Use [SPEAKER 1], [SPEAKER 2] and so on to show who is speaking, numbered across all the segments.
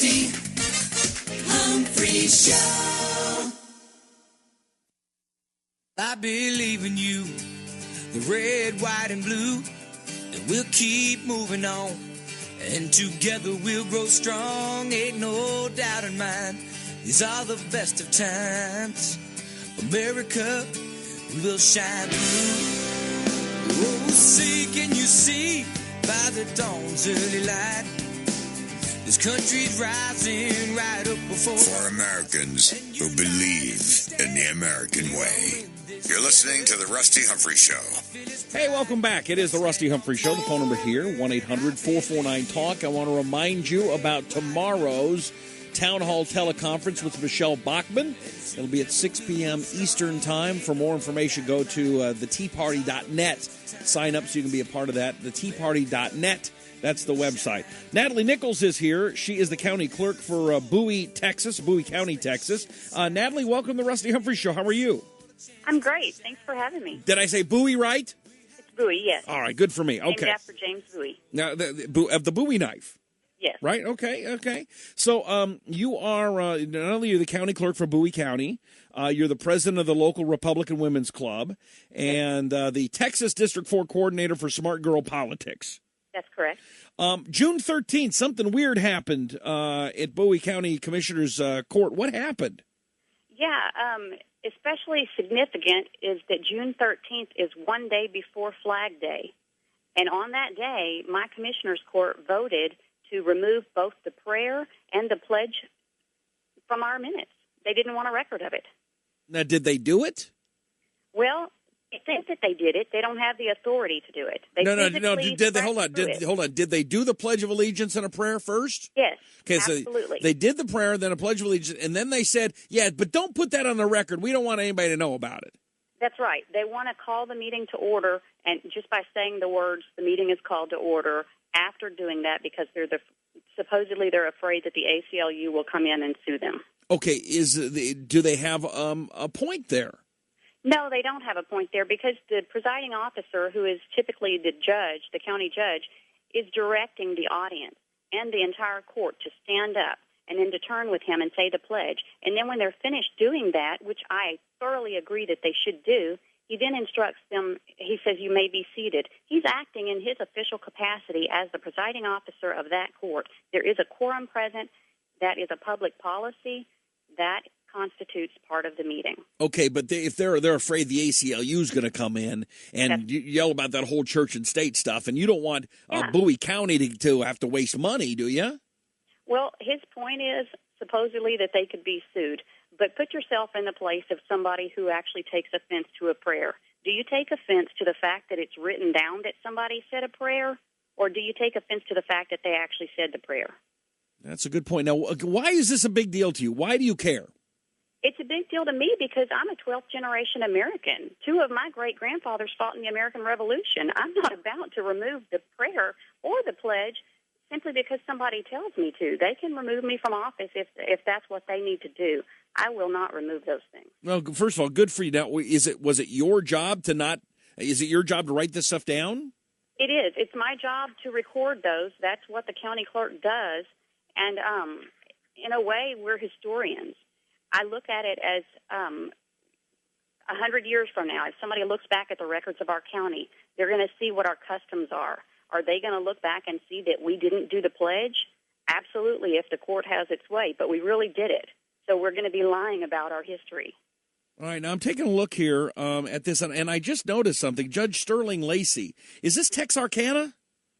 [SPEAKER 1] Rusty Humprey Show. I believe in you, the red, white, and blue, and we'll keep moving on, and together we'll grow strong, ain't no doubt in mine. These are the best of times. America, we will shine through. Oh, see, can you see by the dawn's early light? This country's rising right up before.
[SPEAKER 2] For Americans who believe in the American way. You're listening to The Rusty Humprey Show.
[SPEAKER 3] Hey, welcome back. It is The Rusty Humprey Show. The phone number here, 1-800-449-TALK. I want to remind you about tomorrow's Town Hall teleconference with Michelle Bachmann. It'll be at 6 p.m. Eastern Time. For more information, go to theteaparty.net. Sign up so you can be a part of that. Theteaparty.net. That's the website. Natalie Nichols is here. She is the county clerk for Bowie, Texas, Bowie County, Texas. Natalie, welcome to the Rusty Humprey Show. How are you?
[SPEAKER 4] I'm great. Thanks for having me.
[SPEAKER 3] Did I say Bowie right?
[SPEAKER 4] It's Bowie, yes.
[SPEAKER 3] All right, good for me. Okay.
[SPEAKER 4] Named after James Bowie.
[SPEAKER 3] Now, of the Bowie knife.
[SPEAKER 4] Yes.
[SPEAKER 3] Right? Okay. So you are not only you're the county clerk for Bowie County, you're the president of the local Republican Women's Club, and the Texas District 4 coordinator for Smart Girl Politics.
[SPEAKER 4] That's correct.
[SPEAKER 3] June 13th, something weird happened at Bowie County Commissioner's Court. What happened?
[SPEAKER 4] Yeah, especially significant is that June 13th is one day before Flag Day. And on that day, my Commissioner's Court voted to remove both the prayer and the pledge from our minutes. They didn't want a record of it.
[SPEAKER 3] Now, did they do it?
[SPEAKER 4] Well, I think that they did it. They don't have the authority to do it.
[SPEAKER 3] No. Hold on. Did they do the Pledge of Allegiance and a prayer first?
[SPEAKER 4] Yes,
[SPEAKER 3] okay,
[SPEAKER 4] absolutely.
[SPEAKER 3] So they did the prayer, then a Pledge of Allegiance, and then they said, yeah, but don't put that on the record. We don't want anybody to know about it.
[SPEAKER 4] That's right. They want to call the meeting to order, and just by saying the words, the meeting is called to order, after doing that, because supposedly they're afraid that the ACLU will come in and sue them.
[SPEAKER 3] Okay, do they have a point there?
[SPEAKER 4] No, they don't have a point there, because the presiding officer, who is typically the judge, the county judge, is directing the audience and the entire court to stand up and then to turn with him and say the pledge. And then when they're finished doing that, which I thoroughly agree that they should do, he then instructs them, he says, you may be seated. He's acting in his official capacity as the presiding officer of that court. There is a quorum present. That is a public policy. That constitutes part of the meeting.
[SPEAKER 3] Okay, but if they're afraid the ACLU is going to come in and yell about that whole church and state stuff, and you don't want Bowie County to have to waste money, do you?
[SPEAKER 4] Well, his point is supposedly that they could be sued. But put yourself in the place of somebody who actually takes offense to a prayer. Do you take offense to the fact that it's written down that somebody said a prayer, or do you take offense to the fact that they actually said the prayer?
[SPEAKER 3] That's a good point. Now, why is this a big deal to you? Why do you care?
[SPEAKER 4] It's a big deal to me because I'm a 12th generation American. Two of my great-grandfathers fought in the American Revolution. I'm not about to remove the prayer or the pledge simply because somebody tells me to. They can remove me from office if that's what they need to do. I will not remove those things.
[SPEAKER 3] Well, first of all, good for you. Now, was it your job to write this stuff down?
[SPEAKER 4] It is. It's my job to record those. That's what the county clerk does. And in a way, we're historians. I look at it as 100 years from now, if somebody looks back at the records of our county, they're going to see what our customs are. Are they going to look back and see that we didn't do the pledge? Absolutely, if the court has its way, but we really did it. So we're going to be lying about our history.
[SPEAKER 3] All right, now I'm taking a look here at this, and I just noticed something. Judge Sterling Lacey. Is this Texarkana?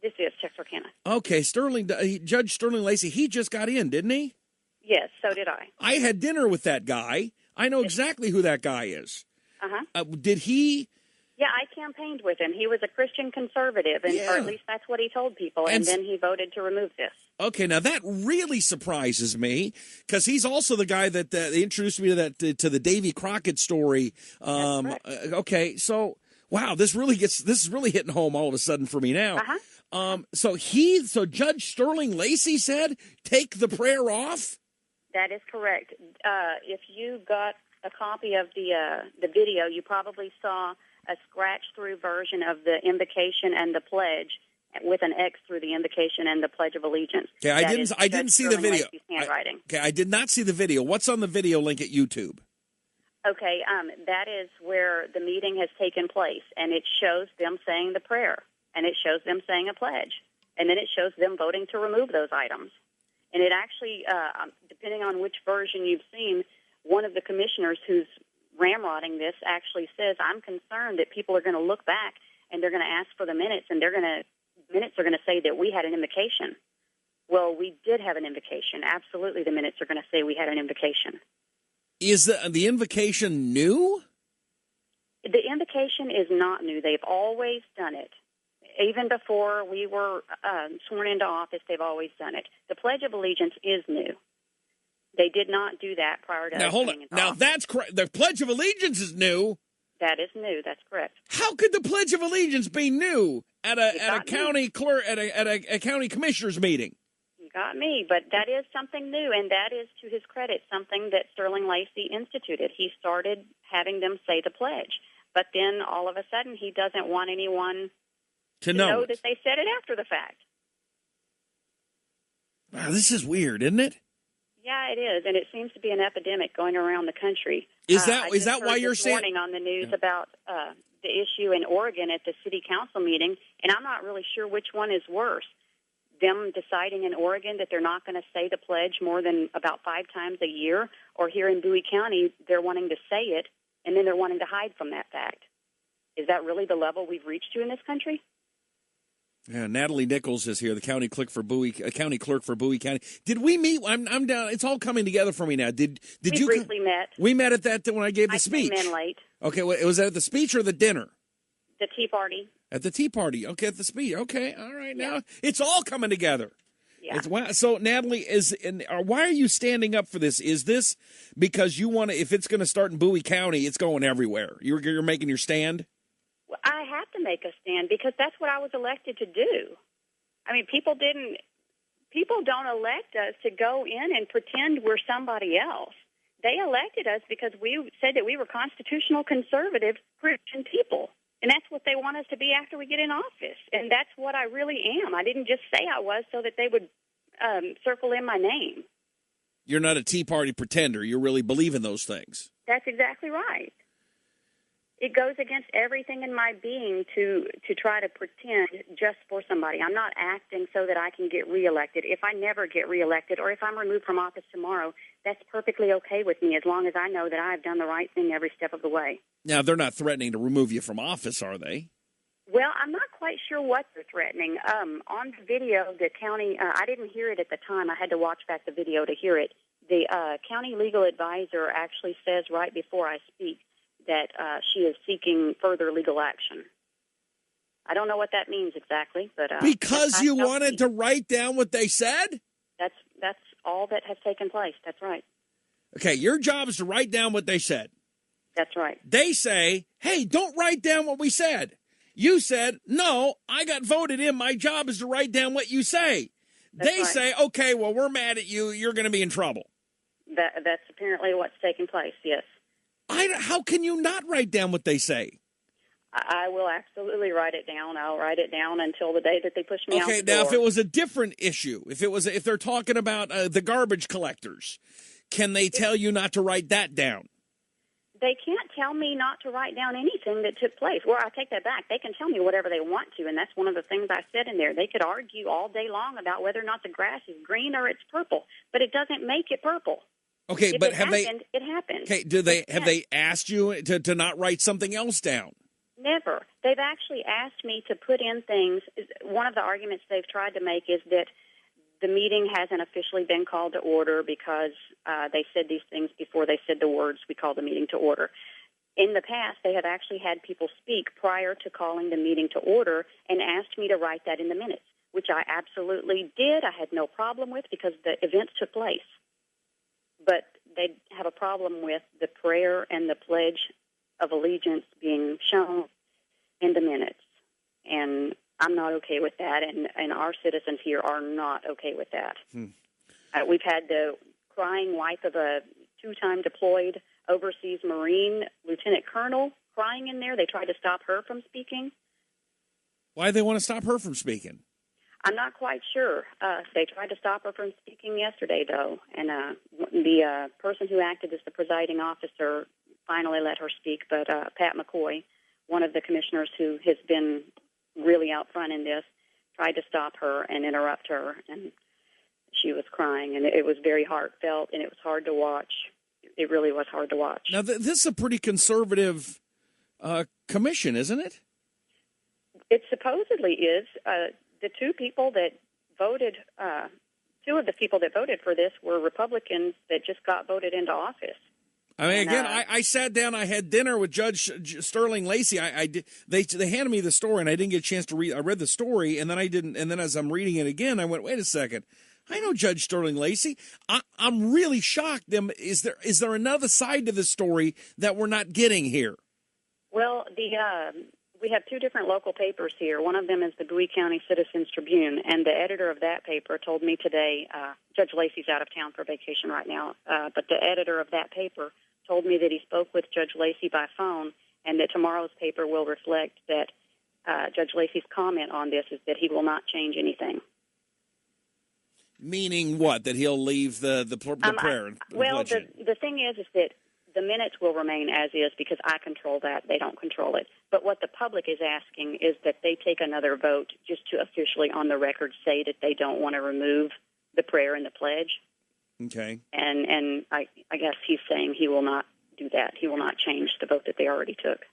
[SPEAKER 4] This is Texarkana.
[SPEAKER 3] Okay, Judge Sterling Lacey, he just got in, didn't he?
[SPEAKER 4] Yes, so did I.
[SPEAKER 3] I had dinner with that guy. I know exactly who that guy is.
[SPEAKER 4] Uh-huh.
[SPEAKER 3] Did he...
[SPEAKER 4] Yeah, I campaigned with him. He was a Christian conservative, or at least that's what he told people, and then he voted to remove this.
[SPEAKER 3] Okay, now that really surprises me, because he's also the guy that they introduced me to the Davy Crockett story. Okay, so, wow, this is really hitting home all of a sudden for me now. So Judge Sterling Lacey said, take the prayer off?
[SPEAKER 4] That is correct. If you got a copy of the video, you probably saw a scratch-through version of the invocation and the pledge, with an X through the invocation and the Pledge of Allegiance.
[SPEAKER 3] Okay, I didn't see the video.
[SPEAKER 4] Handwriting.
[SPEAKER 3] I did not see the video. What's on the video link at YouTube?
[SPEAKER 4] Okay, that is where the meeting has taken place, and it shows them saying the prayer, and it shows them saying a pledge, and then it shows them voting to remove those items. And it actually, depending on which version you've seen, one of the commissioners who's ramrodding this actually says, I'm concerned that people are going to look back and they're going to ask for the minutes, and minutes are going to say that we had an invocation. Well, we did have an invocation. Absolutely, the minutes are going to say we had an invocation.
[SPEAKER 3] Is the invocation new?
[SPEAKER 4] The invocation is not new. They've always done it. Even before we were sworn into office, they've always done it. The Pledge of Allegiance is new. They did not do that prior to us being into office.
[SPEAKER 3] That's correct. The Pledge of Allegiance is new.
[SPEAKER 4] That is new. That's correct.
[SPEAKER 3] How could the Pledge of Allegiance be new at a county clerk at a county commissioners meeting?
[SPEAKER 4] You got me, but that is something new, and that is, to his credit, something that Sterling Lacey instituted. He started having them say the pledge, but then all of a sudden he doesn't want anyone to know that they said it after the fact.
[SPEAKER 3] Wow, this is weird, isn't it?
[SPEAKER 4] Yeah, it is, and it seems to be an epidemic going around the country.
[SPEAKER 3] Is that why you're saying?
[SPEAKER 4] Morning on the news about the issue in Oregon at the city council meeting, and I'm not really sure which one is worse. Them deciding in Oregon that they're not going to say the pledge more than about 5 times a year, or here in Bowie County, they're wanting to say it, and then they're wanting to hide from that fact. Is that really the level we've reached to in this country?
[SPEAKER 3] Yeah, Natalie Nichols is here, the county clerk for Bowie County. Did we meet? I'm down. It's all coming together for me now. Did you
[SPEAKER 4] briefly met?
[SPEAKER 3] We met at that when I gave the speech.
[SPEAKER 4] I came in late.
[SPEAKER 3] Okay, was that at the speech or the dinner?
[SPEAKER 4] The tea party.
[SPEAKER 3] At the tea party. Okay, at the speech. Okay, all right. Now it's all coming together.
[SPEAKER 4] Yeah.
[SPEAKER 3] So Natalie, why are you standing up for this? Is this because you want to? If it's going to start in Bowie County, it's going everywhere. You're making your stand.
[SPEAKER 4] I have to make a stand because that's what I was elected to do. I mean, people don't elect us to go in and pretend we're somebody else. They elected us because we said that we were constitutional, conservative, Christian people. And that's what they want us to be after we get in office. And that's what I really am. I didn't just say I was so that they would circle in my name.
[SPEAKER 3] You're not a Tea Party pretender. You really believe in those things.
[SPEAKER 4] That's exactly right. It goes against everything in my being to try to pretend just for somebody. I'm not acting so that I can get reelected. If I never get reelected or if I'm removed from office tomorrow, that's perfectly okay with me as long as I know that I've done the right thing every step of the way.
[SPEAKER 3] Now, they're not threatening to remove you from office, are they?
[SPEAKER 4] Well, I'm not quite sure what they're threatening. On the video, the county, I didn't hear it at the time. I had to watch back the video to hear it. The county legal advisor actually says right before I speak that she is seeking further legal action. I don't know what that means exactly, but
[SPEAKER 3] because you wanted to write down what they said?
[SPEAKER 4] That's all that has taken place. That's right.
[SPEAKER 3] Okay, your job is to write down what they said.
[SPEAKER 4] That's right.
[SPEAKER 3] They say, hey, don't write down what we said. You said, no, I got voted in. My job is to write down what you say. They say, okay, well, we're mad at you. You're going to be in trouble.
[SPEAKER 4] That's apparently what's taking place, yes.
[SPEAKER 3] How can you not write down what they say?
[SPEAKER 4] I will absolutely write it down. I'll write it down until the day that they push me out the door.
[SPEAKER 3] Okay, now if it was a different issue, if they're talking about the garbage collectors, can they tell you not to write that down?
[SPEAKER 4] They can't tell me not to write down anything that took place. Well, I take that back. They can tell me whatever they want to, and that's one of the things I said in there. They could argue all day long about whether or not the grass is green or it's purple, but it doesn't make it purple.
[SPEAKER 3] Okay, but
[SPEAKER 4] it happened.
[SPEAKER 3] Okay, have they asked you to not write something else down?
[SPEAKER 4] Never. They've actually asked me to put in things. One of the arguments they've tried to make is that the meeting hasn't officially been called to order because they said these things before they said the words, we call the meeting to order. In the past, they have actually had people speak prior to calling the meeting to order and asked me to write that in the minutes, which I absolutely did. I had no problem with because the events took place. But they have a problem with the prayer and the pledge of allegiance being shown in the minutes. And I'm not okay with that, and our citizens here are not okay with that. We've had the crying wife of a 2-time deployed overseas Marine lieutenant colonel crying in there. They tried to stop her from speaking.
[SPEAKER 3] Why do they want to stop her from speaking?
[SPEAKER 4] I'm not quite sure. They tried to stop her from speaking yesterday, though, and the person who acted as the presiding officer finally let her speak, but Pat McCoy, one of the commissioners who has been really out front in this, tried to stop her and interrupt her, and she was crying, and it was very heartfelt, and it was hard to watch. It really was hard to watch.
[SPEAKER 3] Now, this is a pretty conservative commission, isn't it?
[SPEAKER 4] It supposedly is. The two people that voted, two of the people that voted for this were Republicans that just got voted into office.
[SPEAKER 3] I mean, again, I sat down. I had dinner with Judge Sterling Lacey. They handed me the story, and I didn't get a chance to read. I read the story, and then I didn't. And then as I'm reading it again, I went, "Wait a second! I know Judge Sterling Lacey. I'm really shocked. Is there another side to the story that we're not getting here?" Well,
[SPEAKER 4] we have two different local papers here. One of them is the Bowie County Citizens Tribune, and the editor of that paper told me today, Judge Lacey's out of town for vacation right now, but the editor of that paper told me that he spoke with Judge Lacey by phone, and that tomorrow's paper will reflect that Judge Lacey's comment on this is that he will not change anything.
[SPEAKER 3] Meaning what? That he'll leave the prayer?
[SPEAKER 4] Well, the thing is that the minutes will remain as is because I control that. They don't control it. But what the public is asking is that they take another vote just to officially on the record say that they don't want to remove the prayer and the pledge.
[SPEAKER 3] Okay.
[SPEAKER 4] And I guess he's saying he will not do that. He will not change the vote that they already took.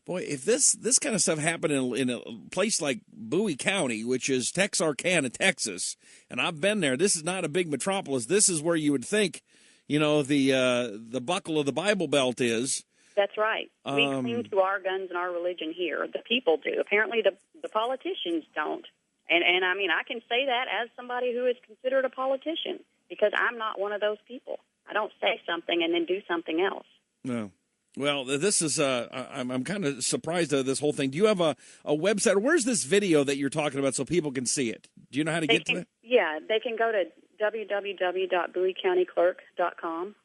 [SPEAKER 3] Boy, if this kind of stuff happened in a place like Bowie County, which is Texarkana, Texas, and I've been there, this is not a big metropolis. This is where you would think, the buckle of the Bible Belt is.
[SPEAKER 4] That's right. We cling to our guns and our religion here. The people do. Apparently the politicians don't. And I mean, I can say that as somebody who is considered a politician because I'm not one of those people. I don't say something and then do something else.
[SPEAKER 3] No. Well, this is I'm kind of surprised at this whole thing. Do you have a website? Where's this video that you're talking about so people can see it? Do you know how to get to it?
[SPEAKER 4] Yeah, they can go to www.bowiecountyclerk.com.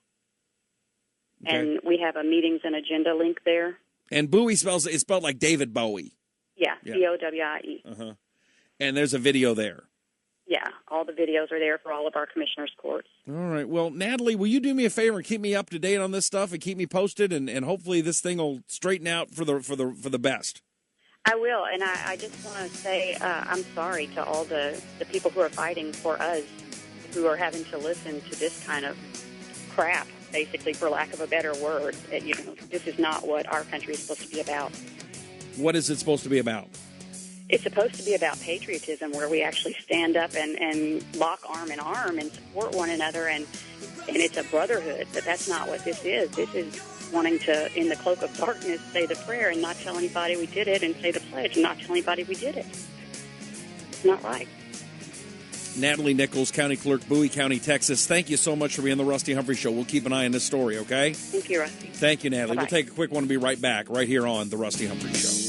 [SPEAKER 4] Okay. And we have a meetings and agenda link there.
[SPEAKER 3] And Bowie is spelled like David Bowie.
[SPEAKER 4] Yeah. Bowie.
[SPEAKER 3] Uh-huh. And there's a video there.
[SPEAKER 4] Yeah, all the videos are there for all of our commissioners' courts.
[SPEAKER 3] All right. Well, Natalie, will you do me a favor and keep me up to date on this stuff and keep me posted, and hopefully this thing will straighten out for the best.
[SPEAKER 4] I will, and I just want to say I'm sorry to all the people who are fighting for us, who are having to listen to this kind of crap, basically, for lack of a better word. This is not what our country is supposed to be about. What is it supposed to be about? It's supposed to be about patriotism, where we actually stand up and lock arm in arm and support one another, and it's a brotherhood. But that's not what this is. This is wanting to, in the cloak of darkness, say the prayer and not tell anybody we did it, and say the pledge and not tell anybody we did it. It's not right.
[SPEAKER 3] Natalie Nichols, County Clerk, Bowie County, Texas. Thank you so much for being on the Rusty Humprey Show. We'll keep an eye on this story, okay?
[SPEAKER 4] Thank you, Rusty.
[SPEAKER 3] Thank you, Natalie.
[SPEAKER 4] Bye-bye.
[SPEAKER 3] We'll take a quick one and be right back right here on the Rusty Humprey Show.